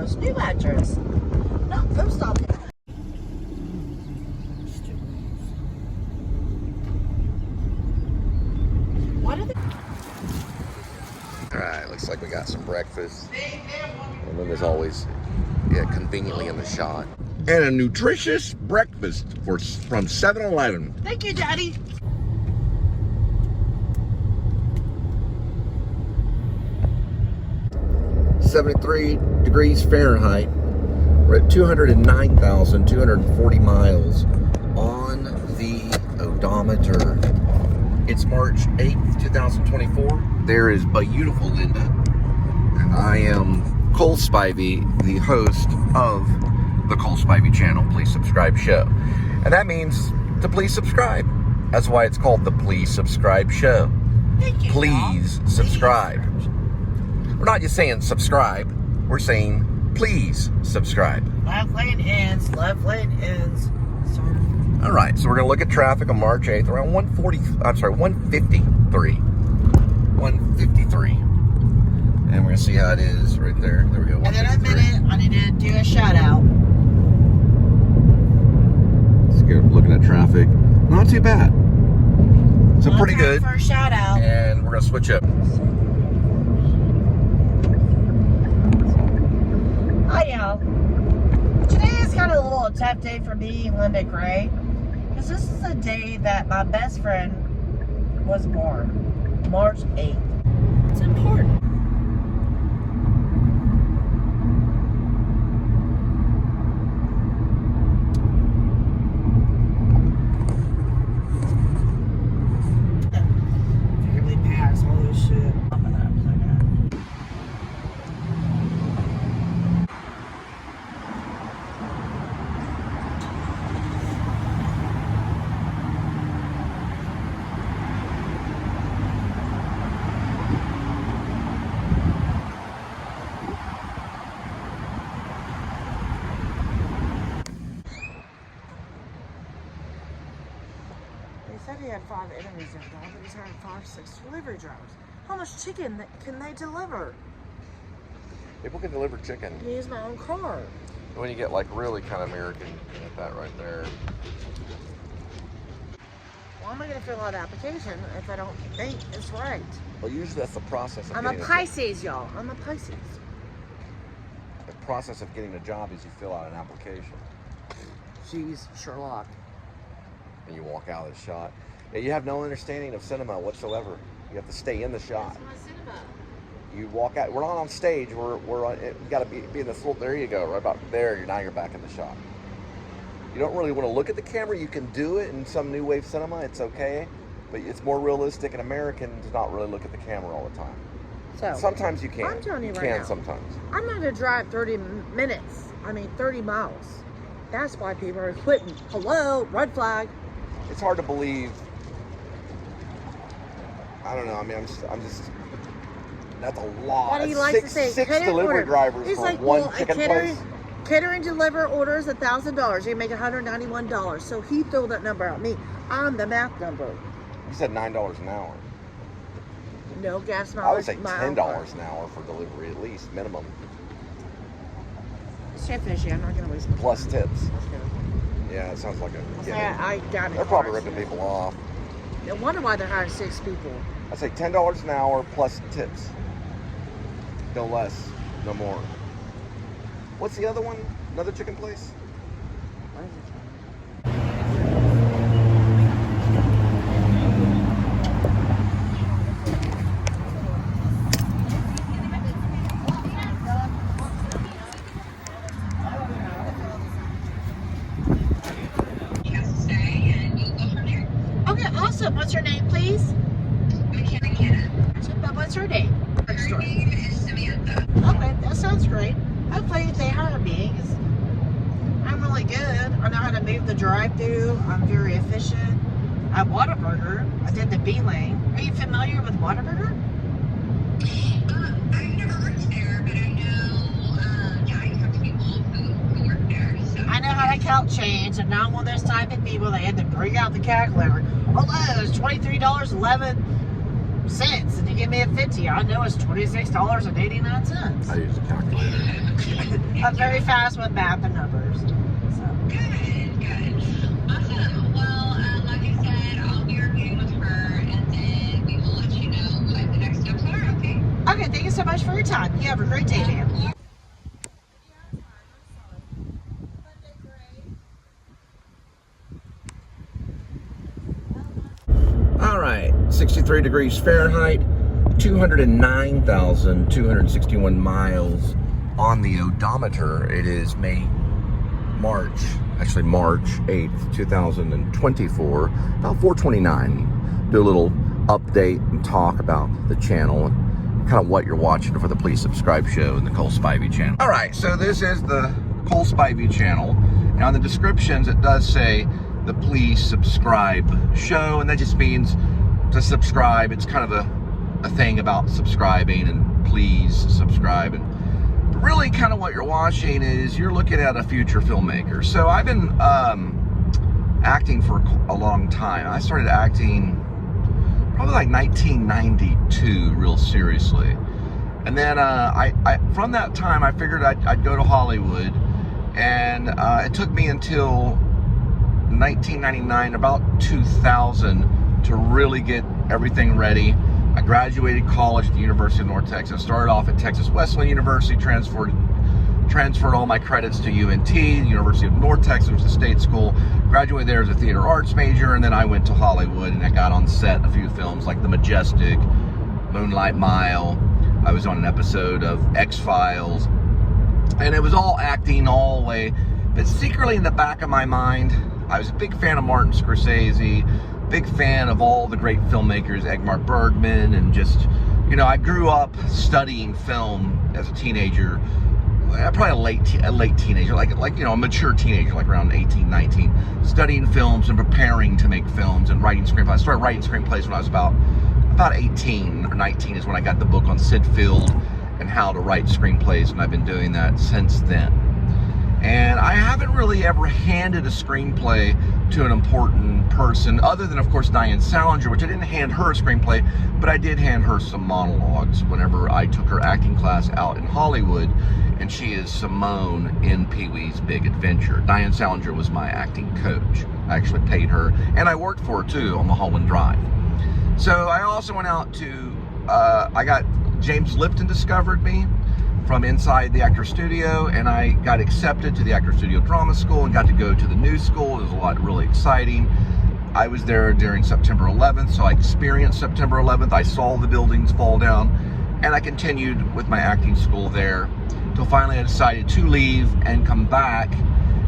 Joe's new address. No, post office. What are they? Alright, looks like we got some breakfast. And then there's always, conveniently in the shot. And a nutritious breakfast from 7-Eleven. Thank you, Daddy. degrees Fahrenheit. We're at 209,240 miles on the odometer. It's March 8th, 2024. There is beautiful Linda. And I am Cole Spivey, the host of the Cole Spivey channel. Please subscribe show. And that means to please subscribe. That's why it's called the Please Subscribe Show. Thank you, Please subscribe. We're not just saying subscribe. We're saying please subscribe. Left lane ends. Left lane ends. All right, so we're gonna look at traffic on March 8th around 153. 153. And we're gonna see how it is right there. There we go. And in a minute, I need to do a shout out. Let's go looking at traffic. Not too bad. So pretty good. For a shout out. And we're gonna switch up. Hi, y'all. Today is kind of a little tough day for me, Linda Gray, because this is the day that my best friend was born, March 8th. It's important. Really packs all this shit. He said he had 5 interviews in dog, but he's hiring 5-6 delivery drivers. How much chicken can they deliver? People can deliver chicken. I use my own car. When you get like really kind of American, you get that right there. Well, I'm not going to fill out an application if I don't think it's right. Well, usually that's the process of I'm a getting Pisces, y'all. I'm a Pisces. The process of getting a job is you fill out an application. Jeez, Sherlock. And you walk out of the shot. And you have no understanding of cinema whatsoever. You have to stay in the shot. That's my cinema. You walk out. We're not on stage. We're on. You got to be in the floor. There you go. Right about there. Now you're back in the shot. You don't really want to look at the camera. You can do it in some new wave cinema. It's okay, but it's more realistic and American to not really look at the camera all the time. So Sometimes you can. I'm telling you right can now. Sometimes. I'm not going to drive 30 minutes. 30 miles. That's why people are quitting. Hello, red flag. It's hard to believe. I don't know. I'm just. That's a lot. What do you like to say? Six delivery drivers He's for like, one well, chicken place. Catering deliver orders $1,000. You make $191. So he threw that number out. Me, I'm the math number. You said $9 an hour. No gas mileage. I would say $10 an hour for delivery at least minimum. Straight fishy. I'm not gonna waste my time. Plus tips. Let's go. Yeah, it sounds like a. I got it. They're probably ripping people off. No wonder why they're hiring 6 people. I say $10 an hour plus tips. No less, no more. What's the other one? Another chicken place? What is it? Okay, awesome. What's your name, please? But what's her name? Her name is Samantha. Okay, that sounds great. Hopefully they hire me. 'Cause I'm really good. I know how to move the drive-thru. I'm very efficient. At Whataburger, I did the B lane. Are you familiar with Whataburger? I've never worked there, but I know, I have people who work there. So. I know how to count change, and not one of those type of people that had to bring out the calculator. Hello, it's $23.11. cents and you give me a 50, I know it's $26.89. I use a calculator. I'm very fast with math and numbers. So. Good. Awesome. Well, like I said, I'll be reviewing with her, and then we will let you know what the next steps are, okay? Okay, thank you so much for your time. You have a great day, ma'am. All right, 63 degrees Fahrenheit, 209,261 miles on the odometer. It is March 8th, 2024, about 4:29. Do a little update and talk about the channel and kind of what you're watching for the Please Subscribe show and the Cole Spivey channel. All right, so this is the Cole Spivey channel. Now in the descriptions, it does say the Please Subscribe show, and that just means to subscribe. It's kind of a thing about subscribing and please subscribe. And really kind of what you're watching is you're looking at a future filmmaker. So I've been acting for a long time. I started acting probably like 1992, real seriously. And then I from that time, I figured I'd go to Hollywood, and it took me until 1999, about 2000, to really get everything ready. I graduated college at the University of North Texas. Started off at Texas Wesleyan University, transferred all my credits to UNT, the University of North Texas, which is a state school. Graduated there as a theater arts major, and then I went to Hollywood and I got on set a few films like The Majestic, Moonlight Mile. I was on an episode of X-Files, and it was all acting all the way. But secretly in the back of my mind, I was a big fan of Martin Scorsese, big fan of all the great filmmakers, Ingmar Bergman, and just, you know, I grew up studying film as a teenager, probably a late teenager, like you know, a mature teenager, like around 18, 19, studying films and preparing to make films and writing screenplays. I started writing screenplays when I was about 18 or 19 is when I got the book on Sid Field and how to write screenplays, and I've been doing that since then. And I haven't really ever handed a screenplay to an important person, other than, of course, Diane Salinger, which I didn't hand her a screenplay, but I did hand her some monologues whenever I took her acting class out in Hollywood, and she is Simone in Pee-wee's Big Adventure. Diane Salinger was my acting coach. I actually paid her, and I worked for her, too, on Mulholland Drive. So I also went out to, James Lipton discovered me from inside the Actor Studio, and I got accepted to the Actor Studio Drama School and got to go to the new school. It was a lot really exciting. I was there during September 11th, so I experienced September 11th. I saw the buildings fall down, and I continued with my acting school there until finally I decided to leave and come back,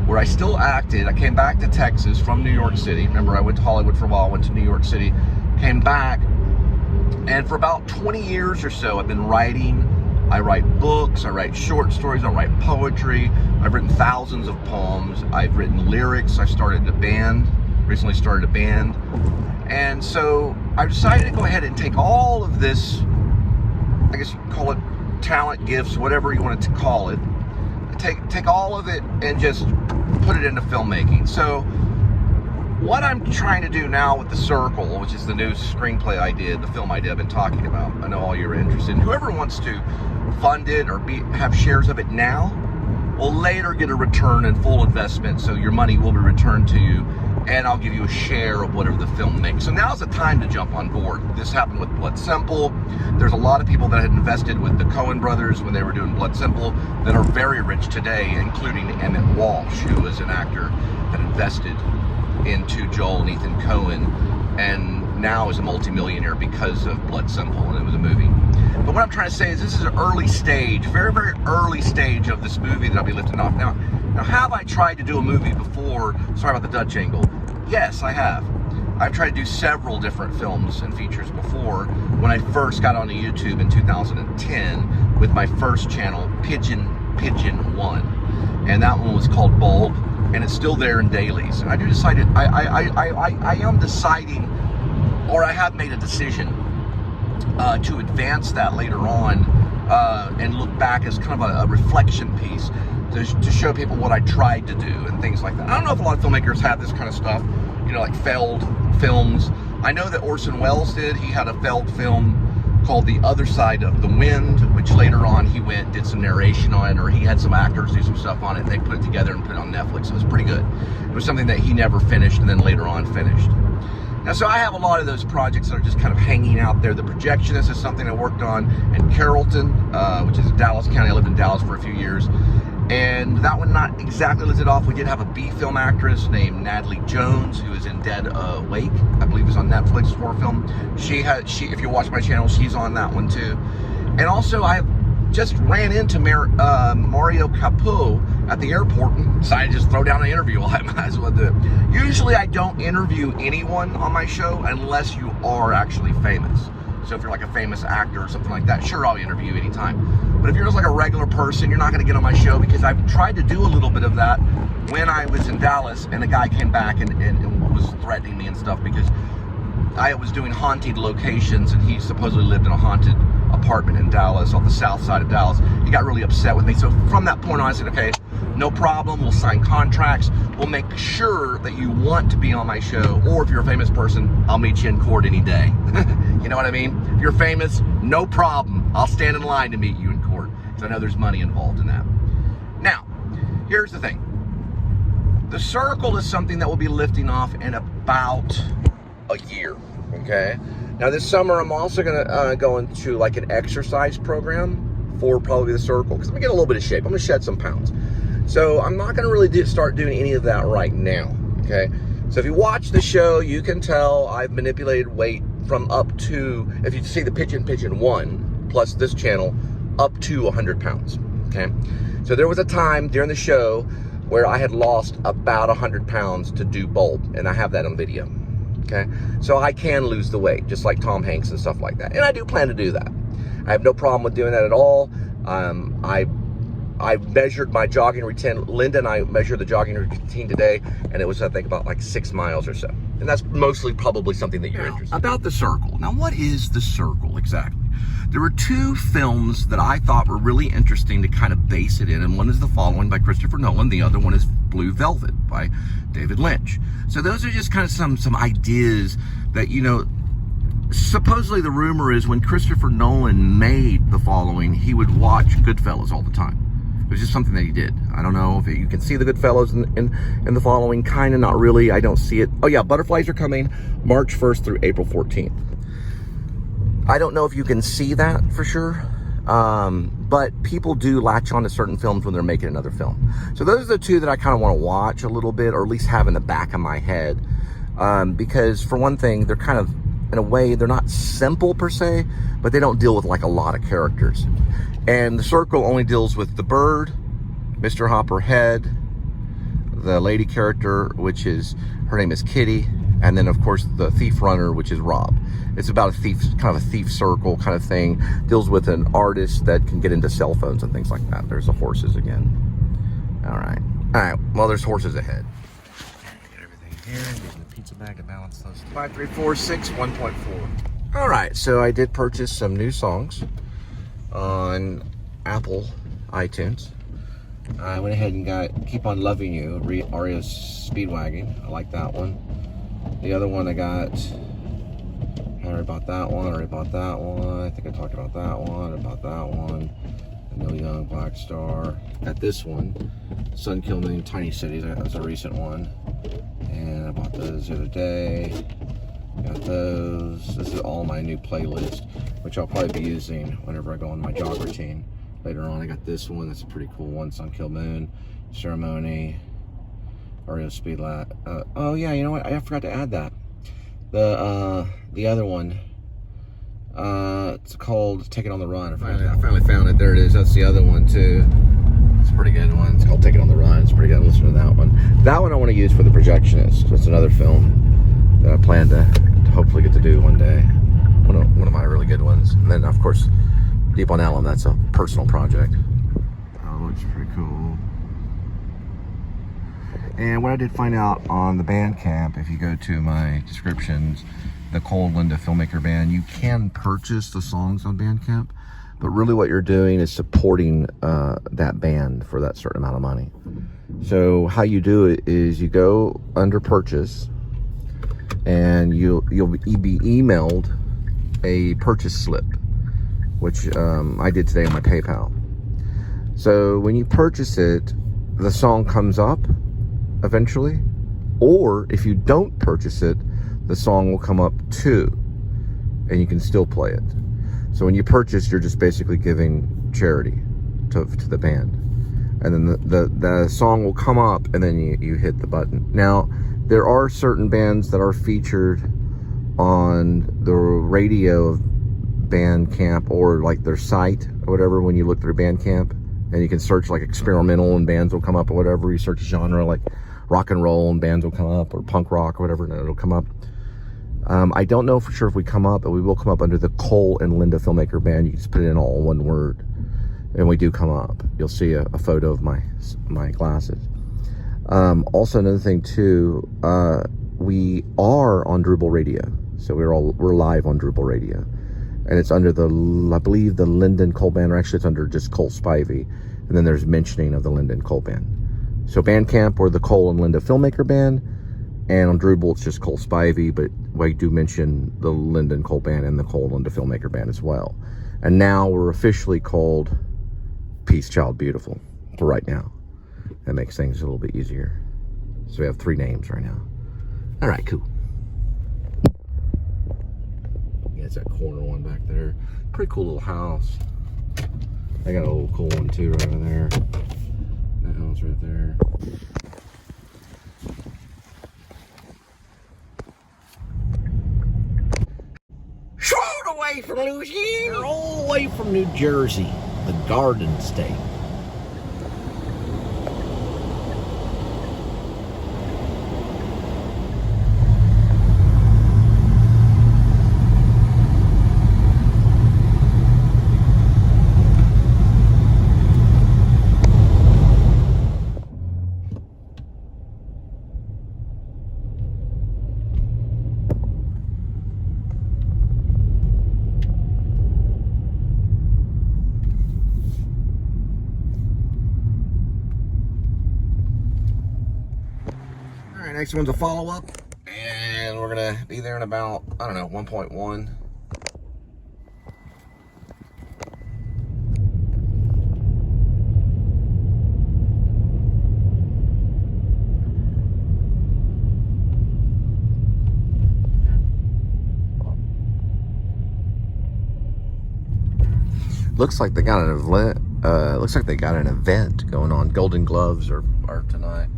where I still acted. I came back to Texas from New York City. Remember, I went to Hollywood for a while, went to New York City, came back, and for about 20 years or so, I've been writing. I write books, I write short stories, I write poetry. I've written thousands of poems. I've written lyrics. I recently started a band. And so I decided to go ahead and take all of this, I guess you call it talent, gifts, whatever you want to call it, take all of it and just put it into filmmaking. So what I'm trying to do now with The Circle, which is the new screenplay I did, the film idea I've been talking about, I know all you're interested in. Whoever wants to fund it or have shares of it now will later get a return and full investment, so your money will be returned to you, and I'll give you a share of whatever the film makes. So now's the time to jump on board. This happened with Blood Simple. There's a lot of people that had invested with the Coen brothers when they were doing Blood Simple that are very rich today, including Emmett Walsh, who was an actor that invested into Joel and Ethan Coen, and now is a multimillionaire because of Blood Simple, and it was a movie. But what I'm trying to say is this is an early stage, very, very early stage of this movie that I'll be lifting off. Now have I tried to do a movie before? Sorry about the Dutch angle. Yes, I have. I've tried to do several different films and features before. When I first got onto YouTube in 2010 with my first channel, Pigeon 1, and that one was called Bulb, and it's still there in dailies. And I am deciding, or I have made a decision to advance that later on and look back as kind of a reflection piece to show people what I tried to do and things like that. I don't know if a lot of filmmakers have this kind of stuff, you know, like failed films I know that Orson Welles did. He had a failed film called The Other Side of the Wind, which later on he went and did some narration on it, or he had some actors do some stuff on it. They put it together and put it on Netflix. It was pretty good. It was something that he never finished and then later on finished. Now, so I have a lot of those projects that are just kind of hanging out there. The Projectionist is something I worked on in Carrollton, which is Dallas County. I lived in Dallas for a few years. And that one not exactly listed off. We did have a B film actress named Natalie Jones, who is in Dead Awake, I believe is on Netflix, horror film. If you watch my channel, she's on that one too. And also I just ran into Mario Capo at the airport and decided to just throw down an interview. Well, I might as well do it. Usually I don't interview anyone on my show unless you are actually famous. So if you're like a famous actor or something like that, sure, I'll interview you anytime. But if you're just like a regular person, you're not going to get on my show, because I've tried to do a little bit of that when I was in Dallas, and a guy came back and was threatening me and stuff because I was doing haunted locations, and he supposedly lived in a haunted apartment in Dallas, on the south side of Dallas. He got really upset with me. So from that point on, I said, okay, no problem. We'll sign contracts. We'll make sure that you want to be on my show, or if you're a famous person, I'll meet you in court any day. You know what I mean? If you're famous, no problem. I'll stand in line to meet you in court, because I know there's money involved in that. Now, here's the thing. The Circle is something that will be lifting off in about a year, okay? Now this summer, I'm also gonna go into like an exercise program for probably the Circle, because I'm gonna get a little bit of shape. I'm gonna shed some pounds. So I'm not gonna really start doing any of that right now, okay? So if you watch the show, you can tell I've manipulated weight from up to, if you see the Pitchin' 1, plus this channel, up to 100 pounds, okay? So there was a time during the show where I had lost about 100 pounds to do Bulb, and I have that on video, okay? So I can lose the weight, just like Tom Hanks and stuff like that, and I do plan to do that. I have no problem with doing that at all. I measured my jogging routine. Linda and I measured the jogging routine today, and it was, I think, about like 6 miles or so. And that's mostly probably something that you're interested in. About the Circle. Now, what is the Circle exactly? There were two films that I thought were really interesting to kind of base it in, and one is The Following by Christopher Nolan. The other one is Blue Velvet by David Lynch. So those are just kind of some ideas that, you know, supposedly the rumor is when Christopher Nolan made The Following, he would watch Goodfellas all the time. It was just something that he did. I don't know if you can see the Goodfellas in The Following. Kind of, not really. I don't see it. Oh yeah, Butterflies are coming March 1st through April 14th. I don't know if you can see that for sure. But people do latch on to certain films when they're making another film. So those are the two that I kind of want to watch a little bit, or at least have in the back of my head. Because for one thing, they're kind of, in a way, they're not simple per se, but they don't deal with like a lot of characters. And the Circle only deals with the bird, Mr. Hopperhead, the lady character, which is, her name is Kitty, and then of course the thief runner, which is Rob. It's about a thief, kind of a thief circle kind of thing. Deals with an artist that can get into cell phones and things like that. There's the horses again. All right. Well, there's horses ahead. Get everything here. Using the pizza bag to balance those. 5, 3, 4, 6, 1.4. All right. So I did purchase some new songs on Apple iTunes. I went ahead and got Keep On Loving You, REO Speedwagon. I like that one. The other one I got, I already bought that one, I think I talked about that one, Neil Young, Black Star. Got this one, Sun Kill Moon, Tiny Cities, that's a recent one. And I bought those the other day. Got those. This is all my new playlist, which I'll probably be using whenever I go on my jog routine later on. I got this one, that's a pretty cool one, Sun Kill Moon, Ceremony, REO Speedlat. Oh yeah, you know what? I forgot to add that. The other one. It's called Take It On The Run. I finally found it. There it is. That's the other one too. It's a pretty good one. It's called Take It On The Run. It's pretty good. Listen to that one. That one I want to use for The Projectionist. That's another film that I plan to hopefully get to do one day. One of my really good ones. And then of course, Deep on Alum. That's a personal project. Oh, looks pretty cool. And what I did find out on the Bandcamp, if you go to my descriptions, the Cole and Linda Filmmaker Band, you can purchase the songs on Bandcamp, but really what you're doing is supporting that band for that certain amount of money. So how you do it is you go under purchase, and you'll be emailed a purchase slip, which I did today on my PayPal. So when you purchase it, the song comes up eventually, or if you don't purchase it, the song will come up too, and you can still play it. So when you purchase, you're just basically giving charity to the band, and then the song will come up, and then you hit the button. Now, there are certain bands that are featured on the radio of Bandcamp, or like their site or whatever, when you look through Bandcamp, and you can search like experimental and bands will come up, or whatever. You search genre like rock and roll and bands will come up, or punk rock or whatever, and it'll come up. I don't know for sure if we come up, but we will come up under the Cole and Linda Filmmaker Band. You can just put it in all one word, and we do come up. You'll see a photo of my glasses. Also, another thing too, we are on Drooble Radio, so we're live on Drooble Radio, and it's under I believe the Linda and Cole Band, or actually it's under just Cole Spivey, and then there's mentioning of the Linda and Cole Band. So Bandcamp, or the Cole and Linda Filmmaker Band, and on Drooble it's just Cole Spivey, but we do mention the Linda and Cole Band and the Cole and Linda Filmmaker Band as well. And now we're officially called Peace Child Beautiful for right now. That makes things a little bit easier. So we have 3 names right now. All right, cool. Yeah, it's that corner one back there. Pretty cool little house. I got a little cool one too right over there. That house right there. Short away from Louisiana, all the way from New Jersey, the Garden State. Next one's a follow-up, and we're gonna be there in about, I don't know, 1.1. Looks like they got an event. Looks like they got an event going on. Golden Gloves are tonight.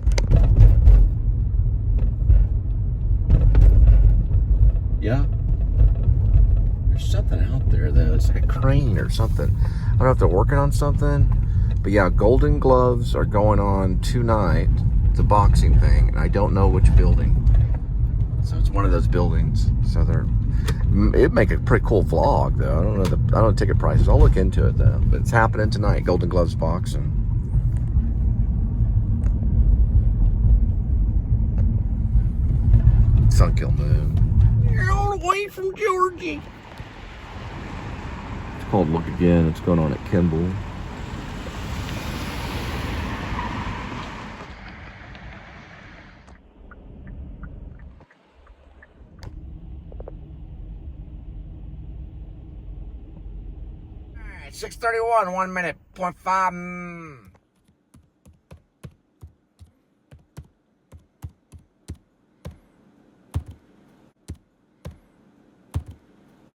Yeah. There's something out there though. It's like a crane or something. I don't know if they're working on something. But yeah, Golden Gloves are going on tonight. It's a boxing thing, and I don't know which building. So it's one of those buildings. So it'd make a pretty cool vlog though. I don't know I don't know ticket prices. I'll look into it though. But it's happening tonight. Golden Gloves boxing. Sunkill Moon. You're all the way from Georgia. It's called Look Again. It's going on at Kimball. All right, 6:31, 1 minute, 0.5.